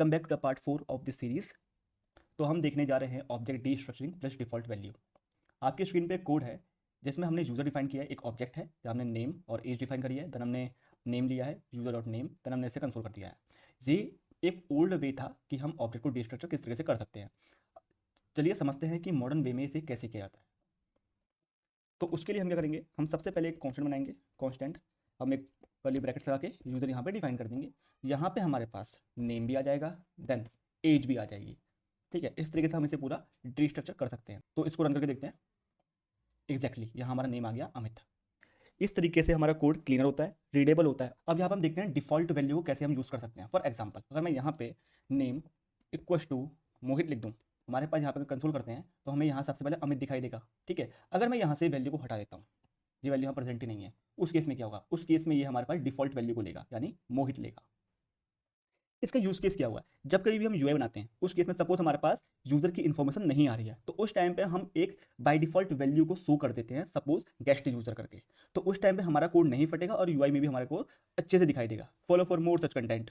Welcome back to the part 4 of this series. तो हम देखने जा रहे हैं object destructuring plus default value. आपकी स्क्रीन पे एक कोड है जिसमें हमने यूज़र डिफाइन किया है, एक ऑब्जेक्ट है जहाँ हमने नेम और एज डिफाइन करी है, देन हमने नेम लिया है यूज़र डॉट नेम, देन हमने इसे कंसोल कर दिया है। ये एक ओल्ड वे था कि हम ऑब्जेक्ट को डीस्ट्रक्चर किस तरह से कर सकते हैं। चलिए समझते हैं कि मॉडर्न वे में इसे कैसे किया जाता है। तो उसके लिए हम क्या करेंगे, हम सबसे पहले एक कॉन्स्टेंट बनाएंगे। कॉन्स्टेंट हम एक कर्ली ब्रैकेट्स लगा के यूज़र यहाँ पे डिफाइन कर देंगे। यहाँ पे हमारे पास नेम भी आ जाएगा, देन एज भी आ जाएगी। ठीक है, इस तरीके से हम इसे पूरा ट्री स्ट्रक्चर कर सकते हैं। तो इसको रन करके देखते हैं। एग्जैक्टली यहाँ हमारा नेम आ गया अमित। इस तरीके से हमारा कोड क्लीनर होता है, रीडेबल होता है। अब यहाँ पर हम देखते हैं डिफॉल्ट वैल्यू को कैसे हम यूज़ कर सकते हैं। फॉर एग्जाम्पल, अगर मैं यहाँ पे नेम इक्वल्स टू मोहित लिख दूँ, हमारे पास यहाँ पे कंसोल करते हैं तो हमें यहाँ सबसे पहले अमित दिखाई देगा। ठीक है, अगर मैं यहाँ से वैल्यू को हटा देता हूँ, ये वैल्यू यहाँ प्रेजेंट ही नहीं है, उस केस में क्या होगा? उस केस में ये हमारे पास डिफॉल्ट वैल्यू को लेगा, यानी मोहित लेगा। इसका यूज केस क्या हुआ है? जब कभी भी हम यूआई बनाते हैं, उस केस में सपोज हमारे पास यूजर की इन्फॉर्मेशन नहीं आ रही है, तो उस टाइम पे हम एक बाय डिफॉल्ट वैल्यू को शो कर देते हैं, सपोज गेस्ट यूजर करके। तो उस टाइम पे हमारा कोड नहीं फटेगा और यूआई में भी हमारा कोड अच्छे से दिखाई देगा। Follow for more such content.